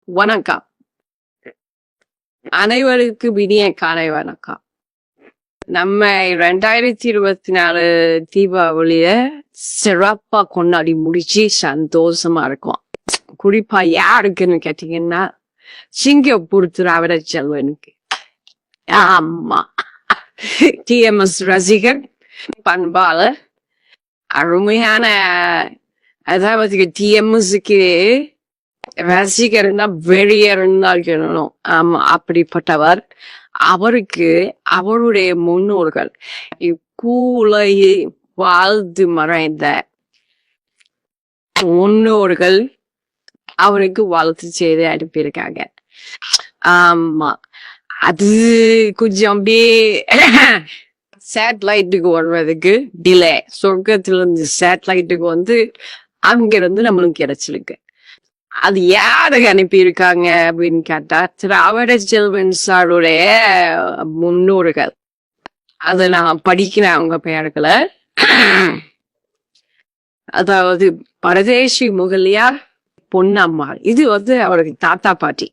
வணக்கம். அனைவருக்கும் இனிய காலை வணக்கம். நம்ம 2024 தீபாவளிய சிறப்பா கொண்டாடி முடிச்சு சந்தோஷமா இருக்கும். குறிப்பா யாருக்குன்னு கேட்டீங்கன்னா சிங்கப்பூர் திராவிட செல்வனுக்கு. ஆமா, டிஎம்எஸ் ரசிகர், பண்பாளர், அருமையான, அதாவது டிஎம்எஸ்க்கு ரசிகர்னா வெறியர்னா இருக்கணும். ஆமா, அப்படிப்பட்டவர். அவருக்கு அவருடைய முன்னோர்கள் இக்கூலையை வாழ்ந்து மறைந்த முன்னோர்கள் அவருக்கு வாழ்த்து செய்து அனுப்பியிருக்காங்க. ஆமா, அது கொஞ்சம் அப்படியே சேட்டலைட்டுக்கு வர்றதுக்கு டிலே. சொர்க்கத்துல இருந்து சேட்டலைட்டுக்கு வந்து அங்கிருந்து நம்மளுக்கு கிடைச்சிருக்கு. அது யாருக்கு அனுப்பியிருக்காங்க அப்படின்னு கேட்டா திராவிட செல்வன் சாருடைய முன்னோர்கள். அதை நான் படிக்கிறேன் அவங்க பெயர்களை. அதாவது பரதேசி முகலியார், பொன்னம்மாள், இது வந்து அவருக்கு தாத்தா பாட்டி.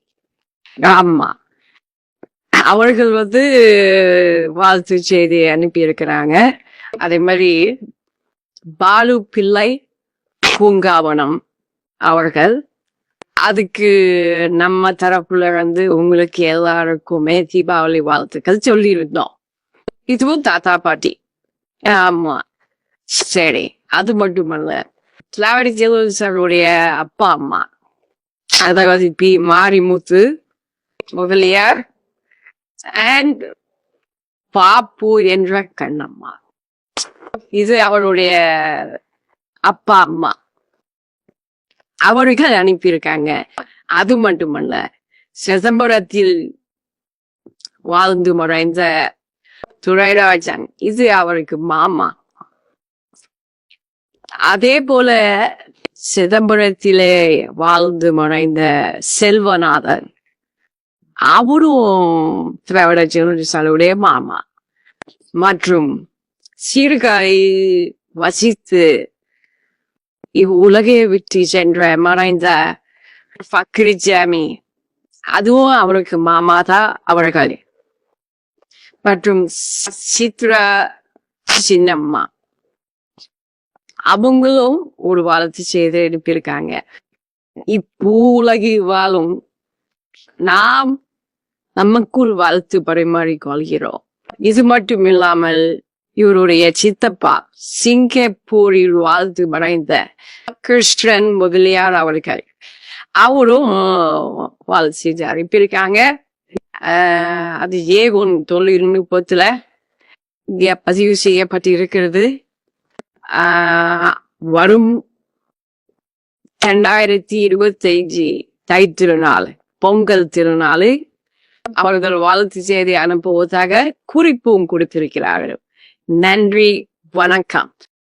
ஆமா, அவர்கள் வந்து வாழ்த்து செய்தி அனுப்பி இருக்கிறாங்க. அதே மாதிரி பாலு பிள்ளை பூங்காவனம் அவர்கள், அதுக்கு நம்ம தரப்புல வந்து உங்களுக்கு எல்லாருக்குமே தீபாவளி வாழ்த்துக்கள் சொல்லியிருந்தோம். இதுவும் தாத்தா பாட்டி. ஆமா, சரி. அது மட்டுமல்ல, திராவிட செல்வன் சாருடைய அப்பா அம்மா, அதாவது பி மாரிமுத்து முதலியார் அண்ட் பாப்பு என்ற கண்ணம்மா, இது அவருடைய அப்பா அம்மா, அவர்கள் அனுப்பியிருக்காங்க. அது மட்டுமல்ல, சிதம்பரத்தில் வாழ்ந்து மறைந்த துரைராஜன், இது அவருக்கு மாமா. அதே போல சிதம்பரத்திலே வாழ்ந்து மறைந்த செல்வநாதன், அவரும் திராவிட செல்வனுடைய மாமா. மற்றும் சீர்காழியில் வசித்து இவ்வுலகை விட்டு சென்ற மறைந்த ஃபக்ரிஜாமி, அதுவும் அவருக்கு மாமா தான் அவர்கள். மற்றும் சித்ரா சின்னம்மா, அவங்களும் ஒரு வாழ்த்து செய்து அனுப்பியிருக்காங்க. இப்போ உலகில் வாழும் நாம் நமக்குள் வாழ்த்து பரிமாறிக்கொள்கிறோம். இது மட்டும் இல்லாமல் இவருடைய சித்தப்பா சிங்கப்பூரில் வாழ்த்து மறைந்த கிருஷ்ணன் முதலியார் அவர்கள், அவரும் வாழ்த்து செய்து அனுப்பியிருக்காங்க. அது ஏகோன் தொழில்நுட்பத்துல இங்க பதிவு செய்யப்பட்டிருக்கிறது. வரும் 2025 தை திருநாள், பொங்கல் திருநாளை அவர்கள் வாழ்த்து செய்தி அனுப்புவதாக குறிப்பும் கொடுத்திருக்கிறார்கள். நன்றி, வணக்கம்.